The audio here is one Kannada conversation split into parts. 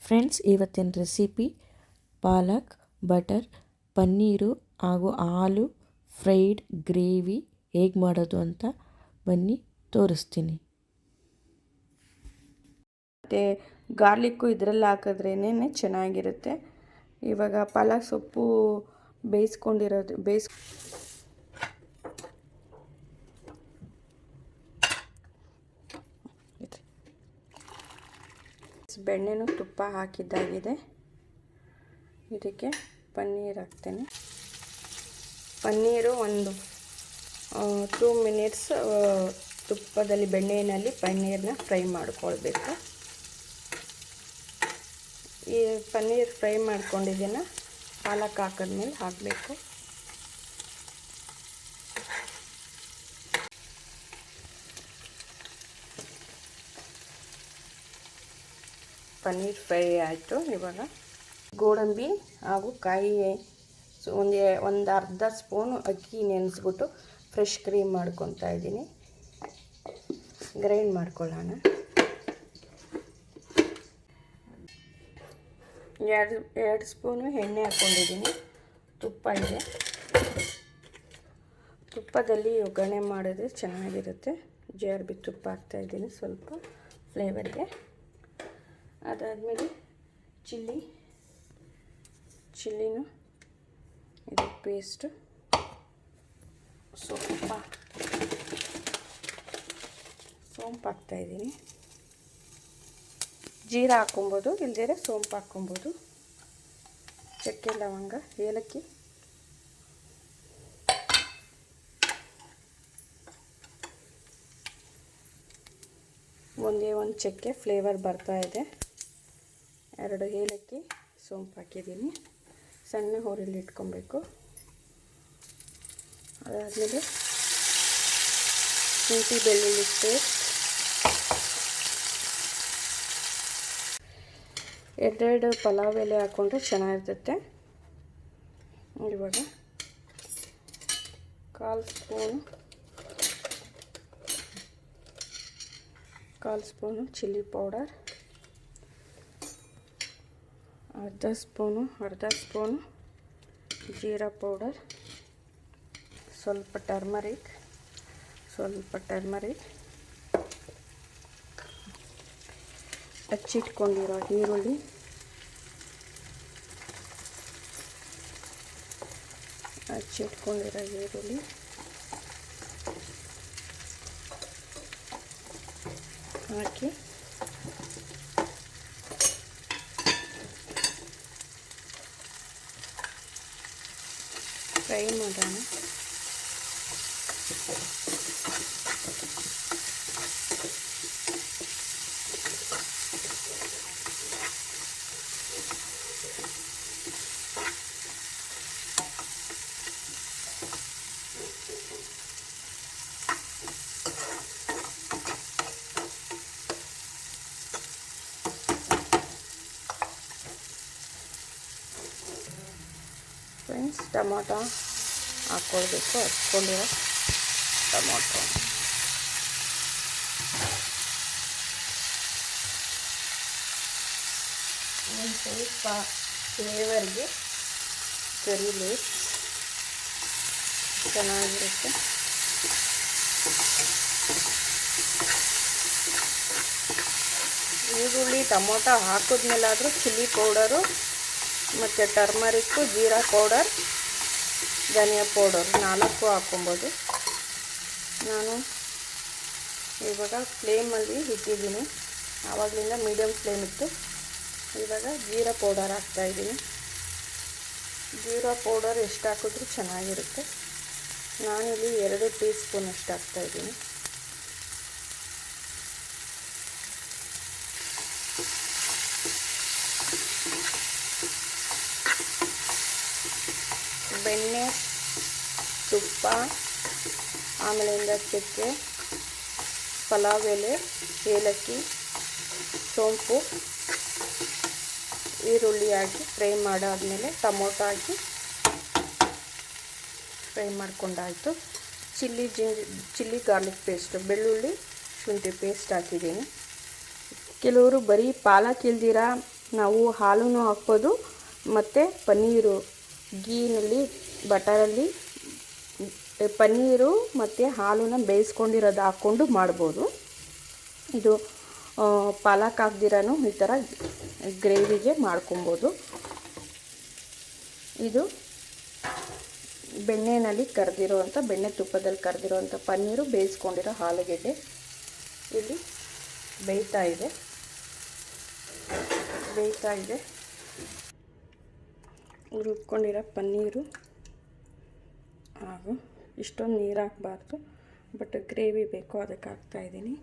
ಫ್ರೆಂಡ್ಸ್, ಇವತ್ತಿನ ರೆಸಿಪಿ ಪಾಲಕ್ ಬಟರ್ ಪನ್ನೀರು ಹಾಗೂ ಆಲೂ ಫ್ರೈಡ್ ಗ್ರೇವಿ ಹೇಗೆ ಮಾಡೋದು ಅಂತ ಬನ್ನಿ ತೋರಿಸ್ತೀನಿ. ಮತ್ತು ಗಾರ್ಲಿಕ್ಕು ಇದರಲ್ಲಿ ಹಾಕಿದ್ರೇ ಚೆನ್ನಾಗಿರುತ್ತೆ. ಇವಾಗ ಪಾಲಕ್ ಸೊಪ್ಪು ಬೇಯಿಸ್ಕೊಂಡಿರೋದು ಬೆಣ್ಣೆನೂ ತುಪ್ಪ ಹಾಕಿದ್ದಾಗಿದೆ. ಇದಕ್ಕೆ ಪನ್ನೀರ್ ಹಾಕ್ತೇನೆ. ಪನ್ನೀರು ಒಂದು 2 ಮಿನಿಟ್ಸ್ ತುಪ್ಪದಲ್ಲಿ ಬೆಣ್ಣೆಯಲ್ಲಿ ಪನ್ನೀರನ್ನ ಫ್ರೈ ಮಾಡ್ಕೊಳ್ಬೇಕು. ಈ ಪನ್ನೀರ್ ಫ್ರೈ ಮಾಡ್ಕೊಂಡಿದ್ದನ್ನು ಪಾಲಕ್ ಹಾಕಿದ್ಮೇಲೆ ಹಾಕಬೇಕು. ಪನ್ನೀರ್ ಫ್ರೈ ಆಯಿತು. ಇವಾಗ ಗೋಡಂಬಿ ಹಾಗೂ ಕಾಯಿ ಒಂದು ಅರ್ಧ ಸ್ಪೂನು ಅಕ್ಕಿ ನೆನೆಸ್ಬಿಟ್ಟು ಫ್ರೆಶ್ ಕ್ರೀಮ್ ಮಾಡ್ಕೊತಾ ಇದ್ದೀನಿ. ಗ್ರೈಂಡ್ ಮಾಡ್ಕೊಳ್ಳೋಣ. ಎರಡು ಸ್ಪೂನು ಎಣ್ಣೆ ಹಾಕ್ಕೊಂಡಿದ್ದೀನಿ. ತುಪ್ಪ ಇದೆ. ತುಪ್ಪದಲ್ಲಿ ಒಗ್ಗರಣೆ ಮಾಡಿದ್ರೆ ಚೆನ್ನಾಗಿರುತ್ತೆ. JRB ತುಪ್ಪ ಹಾಕ್ತಾಯಿದ್ದೀನಿ ಸ್ವಲ್ಪ ಫ್ಲೇವರ್ಗೆ. ಅದಾದಮೇಲೆ ಚಿಲ್ಲಿನೂ ಇದು ಪೇಸ್ಟು, ಸೋಂಪು ಹಾಕ್ತಾಯಿದ್ದೀನಿ. ಜೀರಾ ಹಾಕ್ಕೊಬೋದು, ಇಲ್ಲದೇ ಸೋಂಪು ಹಾಕ್ಕೊಬೋದು. ಚಕ್ಕೆ ಲವಂಗ ಏಲಕ್ಕಿ, ಒಂದೇ ಒಂದು ಚಕ್ಕೆ ಫ್ಲೇವರ್ ಬರ್ತಾ ಇದೆ. 2 ಏಲಕ್ಕಿ, ಸೋಂಪು ಹಾಕಿದ್ದೀನಿ. ಸಣ್ಣ ಹುರಿಲಿ ಇಟ್ಕೊಬೇಕು. ಅದಾದಮೇಲೆ ಶುಂಠಿ ಬೆಳ್ಳುಳ್ಳಿ ಪೇಸ್ಟ್, 2 ಪಲಾವ್ ಎಲೆ ಹಾಕ್ಕೊಂಡ್ರೆ ಚೆನ್ನಾಗಿರ್ತೈತೆ. ಇವಾಗ 1/4 ಸ್ಪೂನು ಚಿಲ್ಲಿ ಪೌಡರ್, ಅರ್ಧ ಸ್ಪೂನು ಜೀರಾ ಪೌಡರ್, ಸ್ವಲ್ಪ ಟರ್ಮರಿಕ್, ಹಚ್ಚಿಟ್ಕೊಂಡಿರೋ ಈರುಳ್ಳಿ, ಹಾಕಿ ಫ್ರೈ ಮಾಡೋಣ. ಫ್ರೆಂಡ್ಸ್, ಟೊಮೊಟೊ ಹಾಕ್ಕೊಳ್ಬೇಕು. ಹಚ್ಕೊಂಡಿರೋ ಟೊಮೊಟೊ, ಒಂದು ಸ್ವಲ್ಪ ಫ್ಲೇವರ್ಗೆ ಕರಿ ಲೀವ್ಸ್ ಚೆನ್ನಾಗಿರುತ್ತೆ. ಈರುಳ್ಳಿ ಟೊಮೊಟೊ ಹಾಕಿದ್ಮೇಲಾದರೂ ಚಿಲ್ಲಿ ಪೌಡರು ಮತ್ತು ಟರ್ಮರಿಕ್ಕು, ಜೀರಾ ಪೌಡರ್, ಧನಿಯಾ ಪೌಡರ್ 4 ಹಾಕ್ಕೊಬೋದು. ನಾನು ಇವಾಗ ಫ್ಲೇಮಲ್ಲಿ ಇಟ್ಟಿದ್ದೀನಿ. ಆವಾಗಲಿಂದ ಮೀಡಿಯಮ್ ಫ್ಲೇಮ್ ಇತ್ತು. ಇವಾಗ ಜೀರಾ ಪೌಡರ್ ಹಾಕ್ತಾಯಿದ್ದೀನಿ. ಜೀರಾ ಪೌಡರ್ ಎಷ್ಟು ಹಾಕಿದ್ರೂ ಚೆನ್ನಾಗಿರುತ್ತೆ. ನಾನಿಲ್ಲಿ 2 ಟೀ ಸ್ಪೂನ್ ಅಷ್ಟು ಹಾಕ್ತಾಯಿದ್ದೀನಿ. ಬೆಣ್ಣೆ, ತುಪ್ಪ, ಆಮೇಲಿಂದ ಚಕ್ಕೆ, ಪಲಾವ್ ಎಲೆ, ಏಲಕ್ಕಿ, ಸೋಂಪು, ಈರುಳ್ಳಿ ಹಾಕಿ ಫ್ರೈ ಮಾಡಾದಮೇಲೆ ಟೊಮೊಟೊ ಹಾಕಿ ಫ್ರೈ ಮಾಡ್ಕೊಂಡಾಯಿತು. ಚಿಲ್ಲಿ ಗಾರ್ಲಿಕ್ ಪೇಸ್ಟು, ಬೆಳ್ಳುಳ್ಳಿ ಶುಂಠಿ ಪೇಸ್ಟ್ ಹಾಕಿದ್ದೀನಿ. ಕೆಲವರು ಬರೀ ಪಾಲಕ್ ಇಲ್ದಿರ ನಾವು ಹಾಲೂ ಹಾಕ್ಬೋದು, ಮತ್ತು ಪನ್ನೀರು ಗೀನಲ್ಲಿ ಬಟರಲ್ಲಿ ಪನ್ನೀರು ಮತ್ತು ಹಾಲನ್ನ ಬೇಯಿಸ್ಕೊಂಡಿರೋದು ಹಾಕ್ಕೊಂಡು ಮಾಡ್ಬೋದು. ಇದು ಪಾಲಕ್ ಹಾಕ್ದಿರನೂ ಈ ಥರ ಗ್ರೇವಿಗೆ ಮಾಡ್ಕೊಬೋದು. ಇದು ಬೆಣ್ಣೆಯಲ್ಲಿ ಕರೆದಿರೋವಂಥ ಬೆಣ್ಣೆ ತುಪ್ಪದಲ್ಲಿ ಕರೆದಿರೋವಂಥ ಪನ್ನೀರು ಬೇಯಿಸ್ಕೊಂಡಿರೋ ಆಲೂಗೆಡ್ಡೆ ಇಲ್ಲಿ ಬೇಯ್ತಾ ಇದೆ. ರುಬ್ಕೊಂಡಿರೋ ಪನ್ನೀರು ಹಾಗೂ ಇಷ್ಟೊಂದು ನೀರು ಹಾಕಬಾರ್ದು, ಬಟ್ ಗ್ರೇವಿ ಬೇಕು ಅದಕ್ಕೆ ಹಾಕ್ತಾಯಿದ್ದೀನಿ.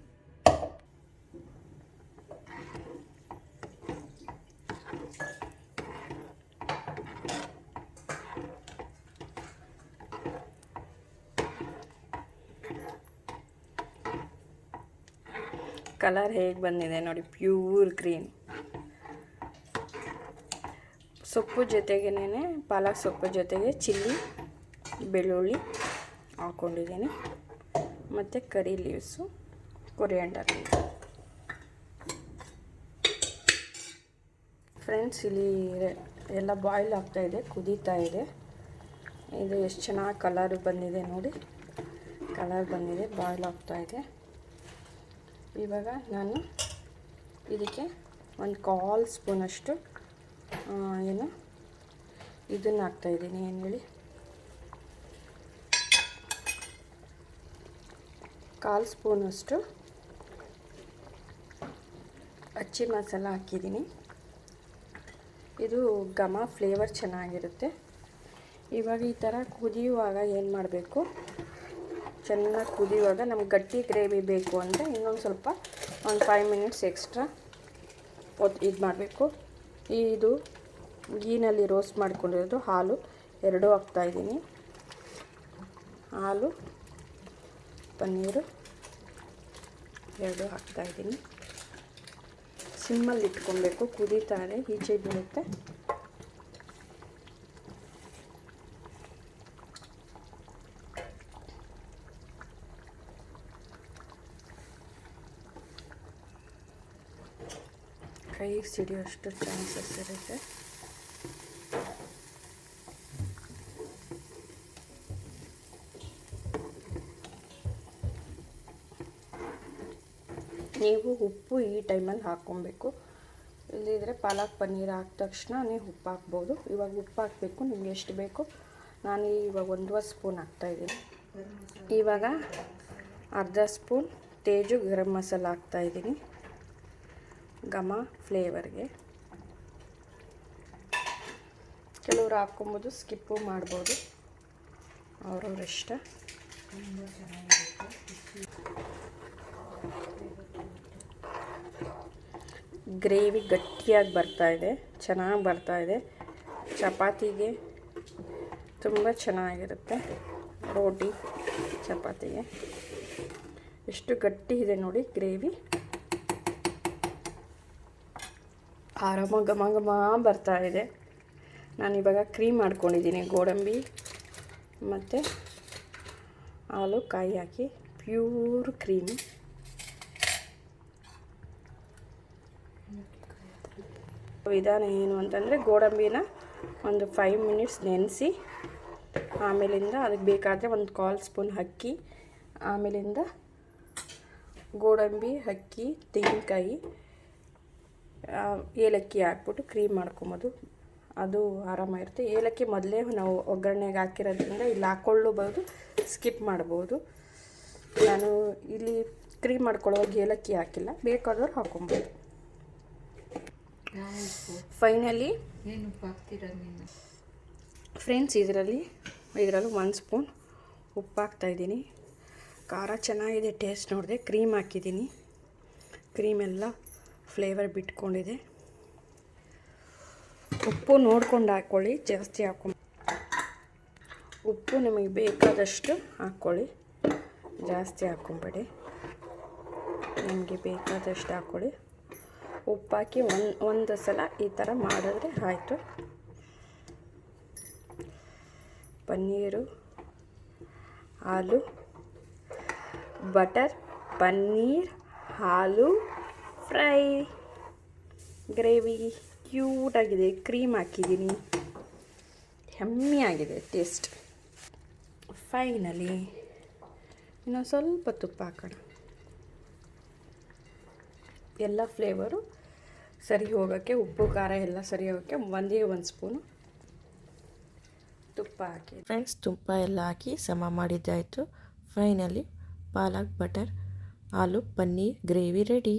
ಕಲರ್ ಹೇಗೆ ಬಂದಿದೆ ನೋಡಿ, ಪ್ಯೂರ್ ಗ್ರೀನ್. ಸೊಪ್ಪು ಜೊತೆಗೇನೆ ಪಾಲಕ್ ಸೊಪ್ಪು ಜೊತೆಗೆ ಚಿಲ್ಲಿ ಬೆಳ್ಳುಳ್ಳಿ ಹಾಕ್ಕೊಂಡಿದ್ದೀನಿ, ಮತ್ತು ಕರಿ ಲೀವ್ಸು, ಕೊರಿಯಾಂಡರ್ ಲೀವ್ಸ್. ಫ್ರೆಂಡ್ಸ್, ಇಲ್ಲಿ ಎಲ್ಲ ಬಾಯ್ಲ್ ಆಗ್ತಾಯಿದೆ, ಕುದೀತಾ ಇದೆ. ಇದು ಎಷ್ಟು ಚೆನ್ನಾಗಿ ಕಲರ್ ಬಂದಿದೆ ನೋಡಿ, ಕಲರ್ ಬಂದಿದೆ, ಬಾಯ್ಲ್ ಆಗ್ತಾಯಿದೆ. ಇವಾಗ ನಾನು ಇದಕ್ಕೆ ಒಂದು 1/4 ಸ್ಪೂನಷ್ಟು ಇದನ್ನು ಹಾಕ್ತಾಯಿದ್ದೀನಿ. ಏನು ಹೇಳಿ, 1/4 ಸ್ಪೂನಷ್ಟು ಅಚ್ಚಿ ಮಸಾಲ ಹಾಕಿದ್ದೀನಿ. ಇದು ಘಮ ಫ್ಲೇವರ್ ಚೆನ್ನಾಗಿರುತ್ತೆ. ಇವಾಗ ಈ ಥರ ಕುದಿಯುವಾಗ ಏನು ಮಾಡಬೇಕು, ಚೆನ್ನಾಗಿ ಕುದಿಯುವಾಗ ನಮ್ಗೆ ಗಟ್ಟಿ ಗ್ರೇವಿ ಬೇಕು ಅಂದರೆ ಇನ್ನೊಂದು ಸ್ವಲ್ಪ ಒಂದು 5 ಮಿನಿಟ್ಸ್ ಎಕ್ಸ್ಟ್ರಾ ಇದು ಮಾಡಬೇಕು. ಇದು ಗೀನಲ್ಲಿ ರೋಸ್ಟ್ ಮಾಡ್ಕೊಂಡಿರೋದು ಹಾಲು 2 ಹಾಕ್ತಾಯಿದ್ದೀನಿ. ಹಾಲು ಪನ್ನೀರು 2 ಹಾಕ್ತಾಯಿದ್ದೀನಿ. ಸಿಮ್ಮಲ್ಲಿ ಇಟ್ಕೊಬೇಕು, ಕುದೀತಾರೆ, ಈಚೆ ಬೀಳುತ್ತೆ. ಕೈಗೆ ಸಿಡಿಯೋಷ್ಟು ಚಾನ್ಸಸ್ ಇರುತ್ತೆ. ನೀವು ಉಪ್ಪು ಈ ಟೈಮಲ್ಲಿ ಹಾಕ್ಕೊಬೇಕು, ಇಲ್ಲದಿದ್ದರೆ ಪಾಲಕ್ ಪನ್ನೀರ್ ಹಾಕಿದ ತಕ್ಷಣ ನೀವು ಉಪ್ಪು ಹಾಕ್ಬೋದು. ಇವಾಗ ಉಪ್ಪು ಹಾಕಬೇಕು, ನಿಮ್ಗೆ ಎಷ್ಟು ಬೇಕು. ನಾನು ಇವಾಗ 1 ಸ್ಪೂನ್ ಹಾಕ್ತಾಯಿದ್ದೀನಿ. ಇವಾಗ ಅರ್ಧ ಸ್ಪೂನ್ ತೇಜು ಗರಂ ಮಸಾಲ ಹಾಕ್ತಾಯಿದ್ದೀನಿ, ಘಮ ಫ್ಲೇವರ್ಗೆ. ಕೆಲವರು ಹಾಕ್ಕೊಬೋದು, ಸ್ಕಿಪ್ಪು ಮಾಡ್ಬೋದು, ಅವ್ರವ್ರ ಇಷ್ಟ. ಗ್ರೇವಿ ಗಟ್ಟಿಯಾಗಿ ಬರ್ತಾಯಿದೆ, ಚೆನ್ನಾಗಿ ಬರ್ತಾಯಿದೆ. ಚಪಾತಿಗೆ ತುಂಬ ಚೆನ್ನಾಗಿರುತ್ತೆ, ರೋಟಿ ಚಪಾತಿಗೆ. ಎಷ್ಟು ಗಟ್ಟಿ ಇದೆ ನೋಡಿ ಗ್ರೇವಿ, ಆರಾಮ ಘಮ ಘಮ ಬರ್ತಾಯಿದೆ. ನಾನಿವಾಗ ಕ್ರೀಮ್ ಮಾಡ್ಕೊಂಡಿದ್ದೀನಿ, ಗೋಡಂಬಿ ಮತ್ತು ಹಾಲು ಕಾಯಿ ಹಾಕಿ ಪ್ಯೂರ್ ಕ್ರೀಮ್. ವಿಧಾನ ಏನು ಅಂತಂದರೆ, ಗೋಡಂಬಿನ ಒಂದು 5 ಮಿನಿಟ್ಸ್ ನೆನೆಸಿ, ಆಮೇಲಿಂದ ಅದಕ್ಕೆ ಬೇಕಾದರೆ ಒಂದು 1/4 ಸ್ಪೂನ್ ಅಕ್ಕಿ, ಆಮೇಲಿಂದ ಗೋಡಂಬಿ, ಅಕ್ಕಿ, ತೆಂಗಿನಕಾಯಿ, ಏಲಕ್ಕಿ ಹಾಕ್ಬಿಟ್ಟು ಕ್ರೀಮ್ ಮಾಡ್ಕೊಬೋದು. ಅದು ಆರಾಮಾಗಿರುತ್ತೆ. ಏಲಕ್ಕಿ ಮೊದಲೇ ನಾವು ಒಗ್ಗರಣೆಗೆ ಹಾಕಿರೋದ್ರಿಂದ ಇಲ್ಲಿ ಹಾಕ್ಕೊಳ್ಳಬಹುದು, ಸ್ಕಿಪ್ ಮಾಡ್ಬೋದು. ನಾನು ಇಲ್ಲಿ ಕ್ರೀಮ್ ಮಾಡ್ಕೊಳ್ಳೋವಾಗ ಏಲಕ್ಕಿ ಹಾಕಿಲ್ಲ, ಬೇಕಾದವ್ರು ಹಾಕ್ಕೊಬೋದು. ಫೈನಲಿ ಏನು ಹಾಕ್ತೀರ ನೀನು ಫ್ರೆಂಡ್ಸ್, ಇದರಲ್ಲಿ 1 ಸ್ಪೂನ್ ಉಪ್ಪು ಹಾಕ್ತಾಯಿದ್ದೀನಿ. ಖಾರ ಚೆನ್ನಾಗಿದೆ, ಟೇಸ್ಟ್ ನೋಡಿದೆ. ಕ್ರೀಮ್ ಹಾಕಿದ್ದೀನಿ, ಕ್ರೀಮೆಲ್ಲ ಫ್ಲೇವರ್ ಬಿಟ್ಕೊಂಡಿದೆ. ಉಪ್ಪು ನೋಡ್ಕೊಂಡು ಹಾಕ್ಕೊಳ್ಳಿ, ಜಾಸ್ತಿ ಹಾಕ್ಕೊಂಡು. ಉಪ್ಪು ನಿಮಗೆ ಬೇಕಾದಷ್ಟು ಹಾಕ್ಕೊಳ್ಳಿ, ಜಾಸ್ತಿ ಹಾಕ್ಕೊಂಬೇಡಿ. ನಿಮಗೆ ಬೇಕಾದಷ್ಟು ಹಾಕ್ಕೊಳ್ಳಿ. ಉಪ್ಪು ಹಾಕಿ ಒಂದು ಸಲ ಈ ಥರ ಮಾಡಿದ್ರೆ ಆಯಿತು. ಪನ್ನೀರು, ಹಾಲು, ಬಟರ್ ಪನ್ನೀರ್ ಹಾಲು ಫ್ರೈ ಗ್ರೇವಿ ಕ್ಯೂಟಾಗಿದೆ. ಕ್ರೀಮ್ ಹಾಕಿದ್ದೀನಿ, ಯಮ್ಮಿ ಆಗಿದೆ ಟೇಸ್ಟ್. ಫೈನಲಿ ಇನ್ನೊಂದು ಸ್ವಲ್ಪ ತುಪ್ಪ ಹಾಕೋಣ. ಎಲ್ಲ ಫ್ಲೇವರು ಸರಿ ಹೋಗೋಕ್ಕೆ, ಉಪ್ಪು ಖಾರ ಎಲ್ಲ ಸರಿ ಹೋಗೋಕ್ಕೆ ಒಂದು ಸ್ಪೂನು ತುಪ್ಪ ಹಾಕಿ ಫ್ರೆಂಡ್ಸ್, ತುಪ್ಪ ಎಲ್ಲ ಹಾಕಿ ಸಮ ಮಾಡಿದ್ದಾಯಿತು. ಫೈನಲಿ ಪಾಲಕ್ ಬಟರ್ ಆಲೂ ಪನ್ನೀರ್ ಗ್ರೇವಿ ರೆಡಿ.